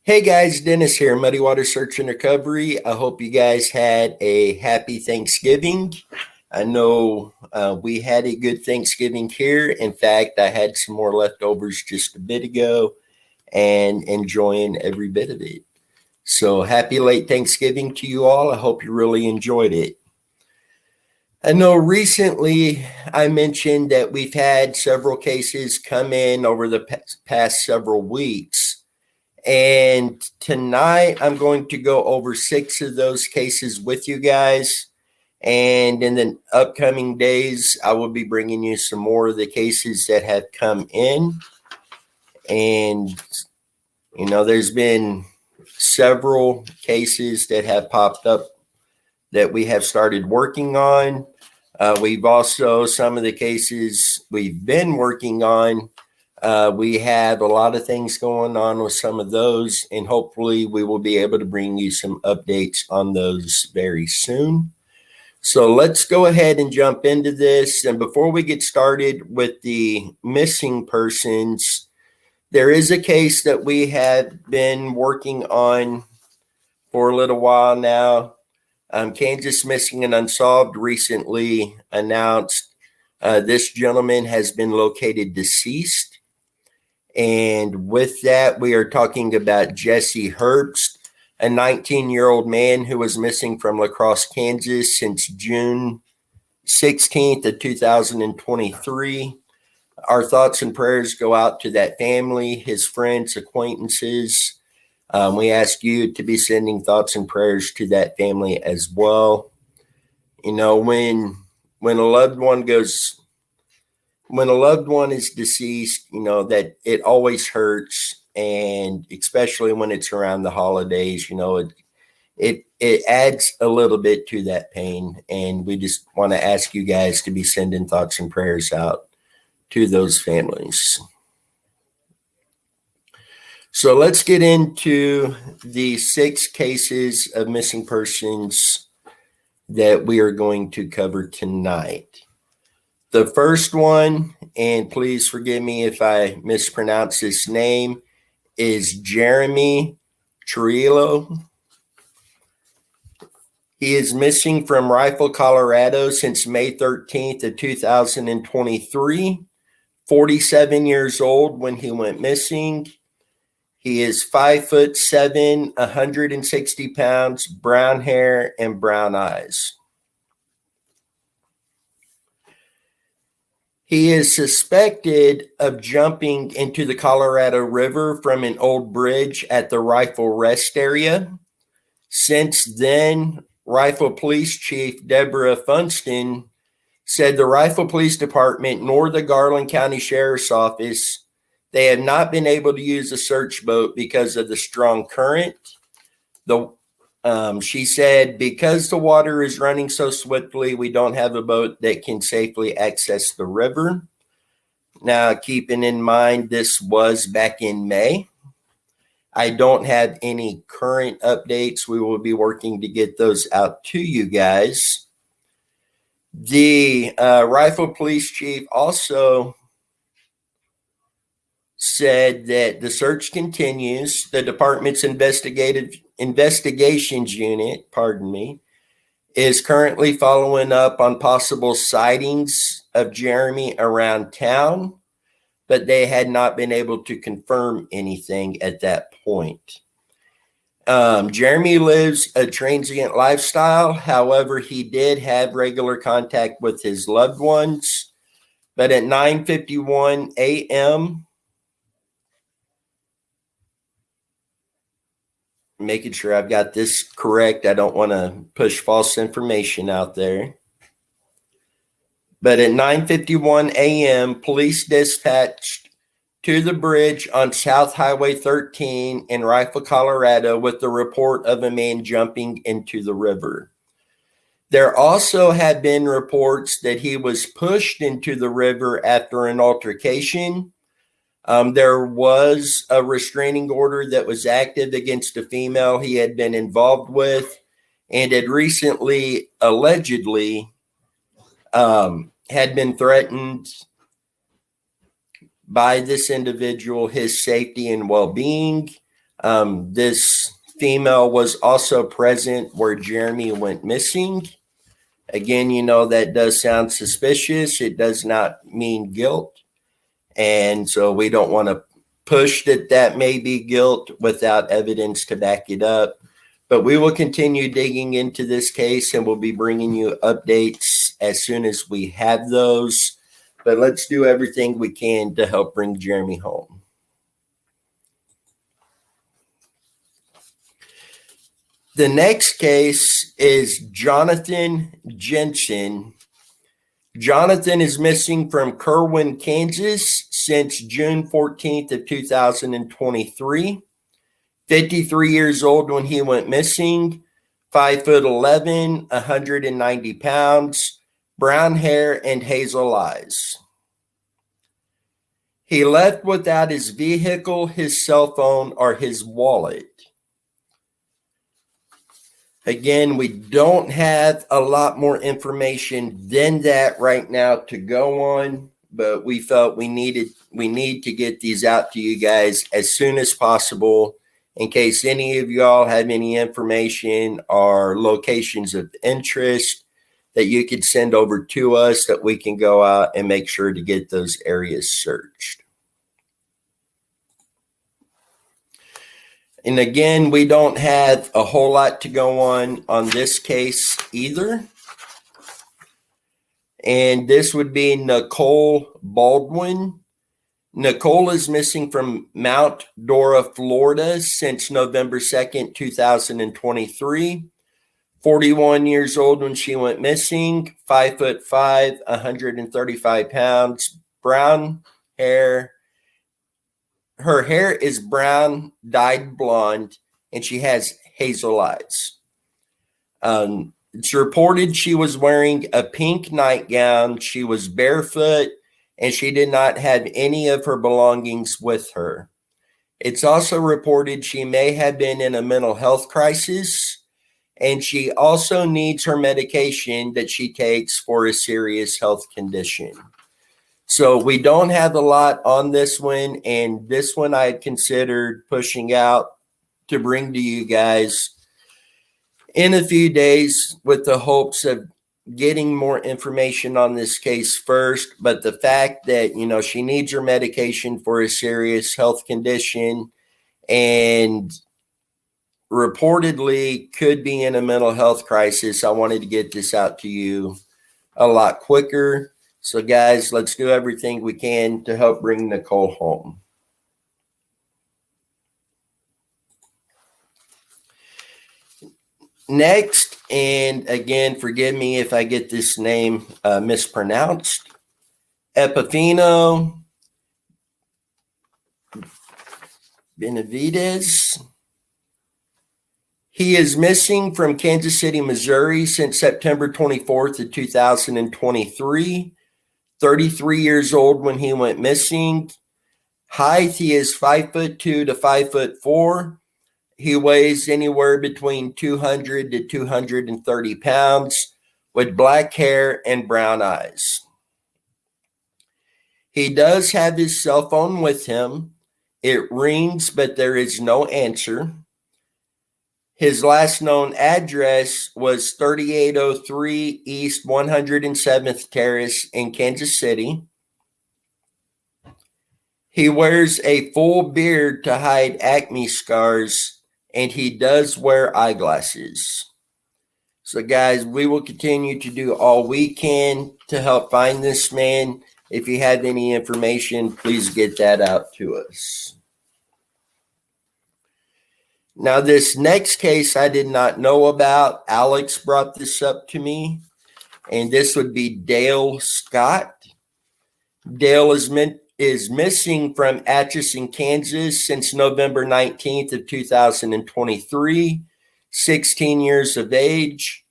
Hey guys, Dennis here, Muddy Water Search and Recovery. I hope you guys had a happy Thanksgiving. I know we had a good Thanksgiving here. In fact, I had some more leftovers just a bit ago and enjoying every bit of it. So happy late Thanksgiving to you all. I hope you really enjoyed it. I know recently I mentioned that we've had several cases come in over the past several weeks. And tonight I'm going to go over 6 of those cases with you guys. And in the upcoming days, I will be bringing you some more of the cases that have come in. And, there's been several cases that have popped up that we have started working on. We've also, some of the cases we've been working on, we have a lot of things going on with some of those, and hopefully we will be able to bring you some updates on those very soon. So let's go ahead and jump into this. And before we get started with the missing persons, there is a case that we have been working on for a little while now. Kansas Missing and Unsolved recently announced this gentleman has been located deceased. And with that, we are talking about Jesse Herbst, a 19-year-old man who was missing from La Crosse, Kansas since June 16th of 2023. Our thoughts and prayers go out to that family, his friends, acquaintances. We ask you to be sending thoughts and prayers to that family as well. When a loved one is deceased, that it always hurts, and especially when it's around the holidays, it adds a little bit to that pain. And we just want to ask you guys to be sending thoughts and prayers out to those families. So let's get into the 6 cases of missing persons that we are going to cover tonight. The first one, and please forgive me if I mispronounce this name, is Jeremy Trillo. He is missing from Rifle, Colorado since May 13th of 2023, 47 years old when he went missing. He is 5'7", 160 pounds, brown hair, and brown eyes. He is suspected of jumping into the Colorado River from an old bridge at the Rifle Rest area. Since then, Rifle Police Chief Deborah Funston said the Rifle Police Department nor the Garland County Sheriff's Office, they have not been able to use a search boat because of the strong current. She said, because the water is running so swiftly, we don't have a boat that can safely access the river. Now, keeping in mind, this was back in May. I don't have any current updates. We will be working to get those out to you guys. The Rifle Police Chief also said that the search continues. The department's investigations unit, is currently following up on possible sightings of Jeremy around town, but they had not been able to confirm anything at that point. Jeremy lives a transient lifestyle. However, he did have regular contact with his loved ones, but at 9:51 a.m., making sure I've got this correct. I don't want to push false information out there. But at 9:51 a.m., police dispatched to the bridge on South Highway 13 in Rifle, Colorado, with the report of a man jumping into the river. There also had been reports that he was pushed into the river after an altercation. There was a restraining order that was active against a female he had been involved with, and had recently, allegedly, had been threatened by this individual, his safety and well-being. This female was also present where Jeremy went missing. Again, that does sound suspicious. It does not mean guilt. And so we don't want to push that may be guilt without evidence to back it up. But we will continue digging into this case, and we'll be bringing you updates as soon as we have those. But let's do everything we can to help bring Jeremy home. The next case is Jonathan Jensen. Jonathan is missing from Kerwin, Kansas since June 14th of 2023. 53 years old when he went missing, 5'11", 190 pounds, brown hair and hazel eyes. He left without his vehicle, his cell phone, or his wallet. Again, we don't have a lot more information than that right now to go on, but we felt we need to get these out to you guys as soon as possible in case any of y'all have any information or locations of interest that you could send over to us that we can go out and make sure to get those areas searched. And again, we don't have a whole lot to go on this case either. And this would be Nicole Baldwin. Nicole is missing from Mount Dora, Florida since November 2nd, 2023. 41 years old when she went missing, 5'5", 135 pounds, brown hair. Her hair is brown, dyed blonde, and she has hazel eyes. It's reported she was wearing a pink nightgown. She was barefoot, and she did not have any of her belongings with her. It's also reported she may have been in a mental health crisis, and she also needs her medication that she takes for a serious health condition. So we don't have a lot on this one, and this one I had considered pushing out to bring to you guys in a few days with the hopes of getting more information on this case first. But the fact that, she needs her medication for a serious health condition and reportedly could be in a mental health crisis, I wanted to get this out to you a lot quicker. So guys, let's do everything we can to help bring Nicole home. Next, and again, forgive me if I get this name mispronounced, Eduardo Benavides. He is missing from Kansas City, Missouri since September 24th of 2023. 33 years old when he went missing. Height, he is 5'2" to 5'4". He weighs anywhere between 200 to 230 pounds with black hair and brown eyes. He does have his cell phone with him. It rings, but there is no answer. His last known address was 3803 East 107th Terrace in Kansas City. He wears a full beard to hide acne scars, and he does wear eyeglasses. So guys, we will continue to do all we can to help find this man. If you have any information, please get that out to us. Now, this next case I did not know about. Alex brought this up to me, and this would be Dale Scott. Dale is missing from Atchison, Kansas since November 19th of 2023, 16 years of age,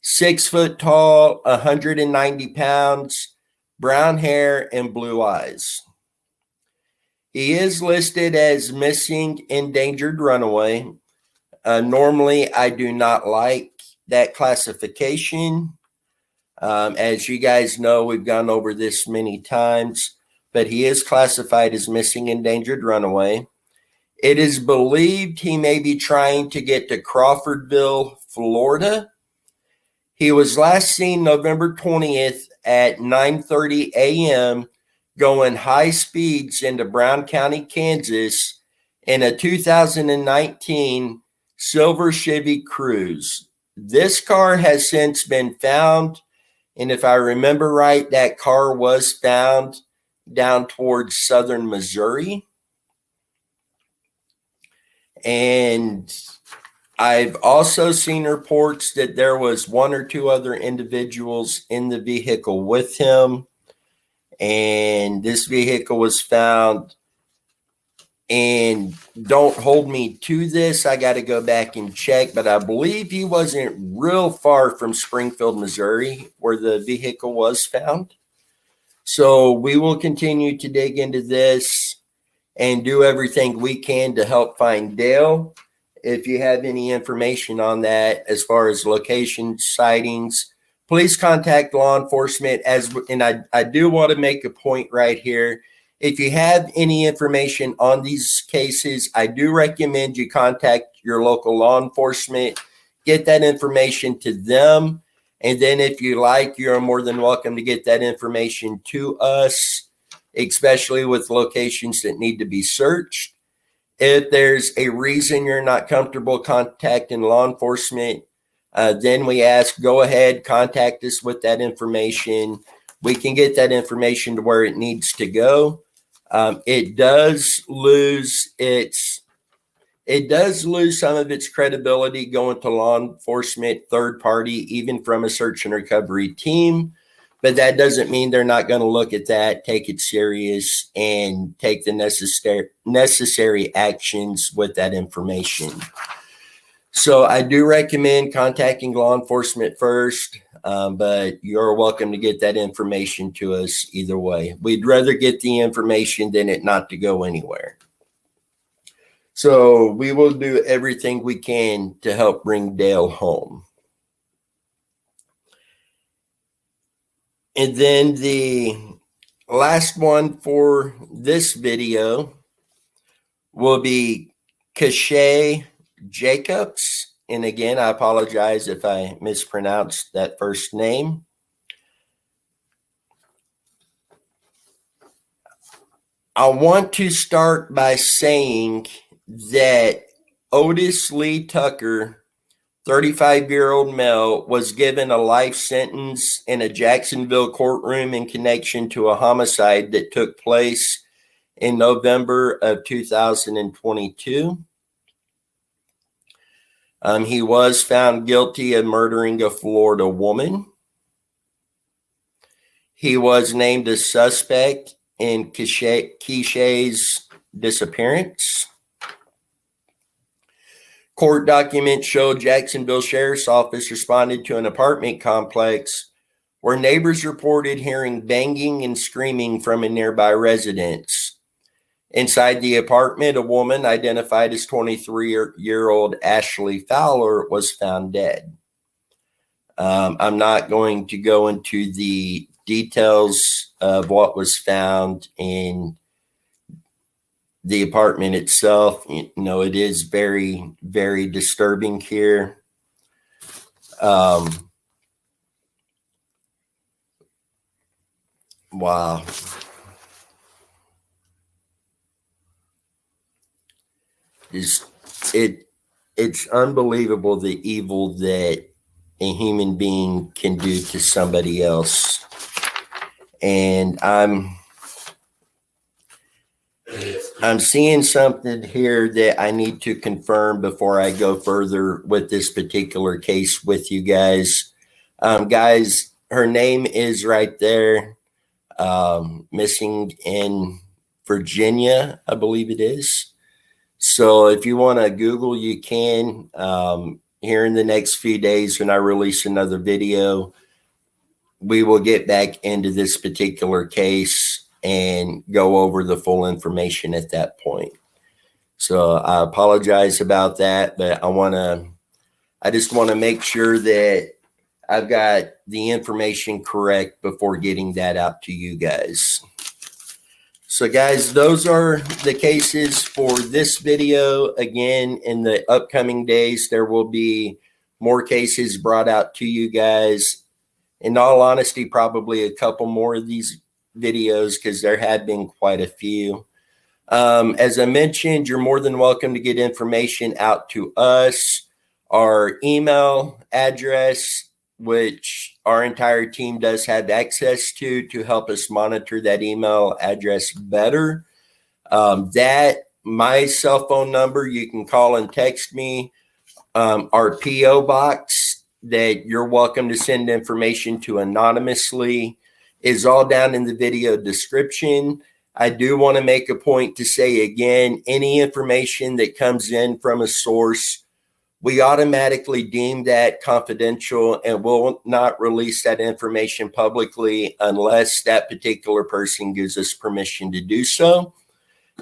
6 foot tall, 190 pounds, brown hair, and blue eyes. He is listed as missing, endangered runaway. Normally, I do not like that classification. As you guys know, we've gone over this many times, but he is classified as missing, endangered runaway. It is believed he may be trying to get to Crawfordville, Florida. He was last seen November 20th at 9:30 a.m. going high speeds into Brown County, Kansas in a 2019 silver Chevy Cruze. This car has since been found, and if I remember right, that car was found down towards southern Missouri. And I've also seen reports that there was one or two other individuals in the vehicle with him, and this vehicle was found. And don't hold me to this, I got to go back and check, but I believe he wasn't real far from Springfield, Missouri, where the vehicle was found. So we will continue to dig into this and do everything we can to help find Dale. If you have any information on that as far as location sightings, please contact law enforcement. And I do want to make a point right here. If you have any information on these cases, I do recommend you contact your local law enforcement, get that information to them. And then if you like, you're more than welcome to get that information to us, especially with locations that need to be searched. If there's a reason you're not comfortable contacting law enforcement, then we ask, go ahead, contact us with that information. We can get that information to where it needs to go. It does lose some of its credibility going to law enforcement, third party, even from a search and recovery team. But that doesn't mean they're not going to look at that, take it serious, and take the necessary actions with that information. So I do recommend contacting law enforcement first, but you're welcome to get that information to us either way. We'd rather get the information than it not to go anywhere. So we will do everything we can to help bring Dale home. And then the last one for this video will be Cachet Jacobs. And again, I apologize if I mispronounced that first name. I want to start by saying that Otis Lee Tucker, 35-year-old male, was given a life sentence in a Jacksonville courtroom in connection to a homicide that took place in November of 2022. He was found guilty of murdering a Florida woman. He was named a suspect in Cachet's disappearance. Court documents show Jacksonville Sheriff's Office responded to an apartment complex where neighbors reported hearing banging and screaming from a nearby residence. Inside the apartment, a woman identified as 23-year-old Ashley Fowler was found dead. I'm not going to go into the details of what was found in the apartment itself. You know, it is very, very disturbing here. Wow. It's unbelievable the evil that a human being can do to somebody else. And I'm seeing something here that I need to confirm before I go further with this particular case with you guys. Guys, her name is right there, missing in Virginia, I believe it is. So if you want to Google, you can. Here in the next few days when I release another video, we will get back into this particular case and go over the full information at that point. So I apologize about that, but I just want to make sure that I've got the information correct before getting that out to you guys. So guys, those are the cases for this video. Again, in the upcoming days, there will be more cases brought out to you guys. In all honesty, probably a couple more of these videos because there have been quite a few. As I mentioned, you're more than welcome to get information out to us. Our email address, which our entire team does have access to help us monitor that email address better. My cell phone number, you can call and text me. Our PO box that you're welcome to send information to anonymously is all down in the video description. I do want to make a point to say again, any information that comes in from a source, we automatically deem that confidential and will not release that information publicly unless that particular person gives us permission to do so.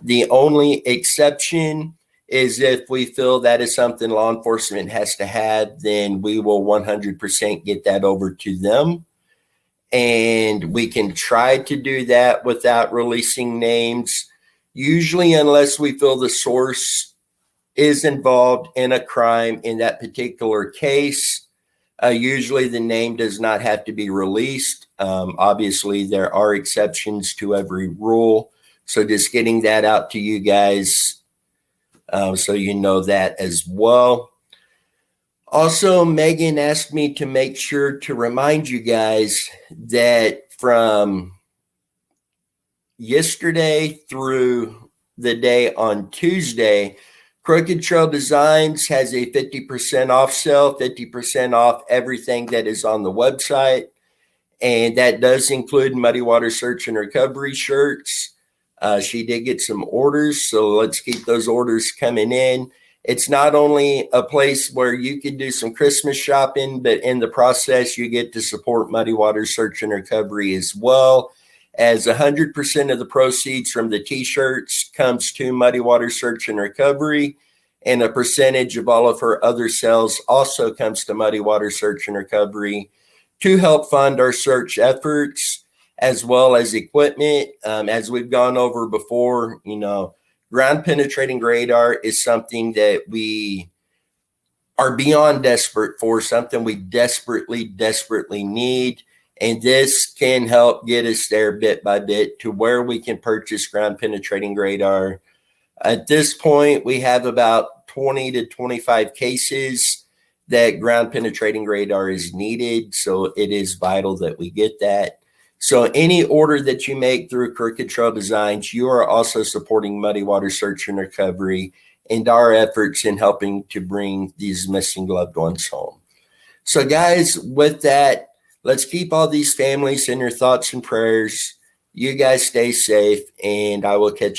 The only exception is if we feel that is something law enforcement has to have, then we will 100% get that over to them. And we can try to do that without releasing names, usually unless we feel the source is involved in a crime in that particular case. Usually the name does not have to be released. Obviously, there are exceptions to every rule. So just getting that out to you guys so you know that as well. Also, Megan asked me to make sure to remind you guys that from yesterday through the day on Tuesday, Crooked Trail Designs has a 50% off sale, 50% off everything that is on the website. And that does include Muddy Water Search and Recovery shirts. She did get some orders, so let's keep those orders coming in. It's not only a place where you can do some Christmas shopping, but in the process, you get to support Muddy Water Search and Recovery as well, as 100% of the proceeds from the t-shirts comes to Muddy Water Search and Recovery, and a percentage of all of her other sales also comes to Muddy Water Search and Recovery to help fund our search efforts, as well as equipment. As we've gone over before, ground penetrating radar is something that we are beyond desperate for, something we desperately need. And this can help get us there bit by bit to where we can purchase ground penetrating radar. At this point, we have about 20 to 25 cases that ground penetrating radar is needed. So it is vital that we get that. So any order that you make through Crooked Trail Designs, you are also supporting Muddy Water Search and Recovery and our efforts in helping to bring these missing loved ones home. So guys, with that, let's keep all these families in your thoughts and prayers. You guys stay safe, and I will catch you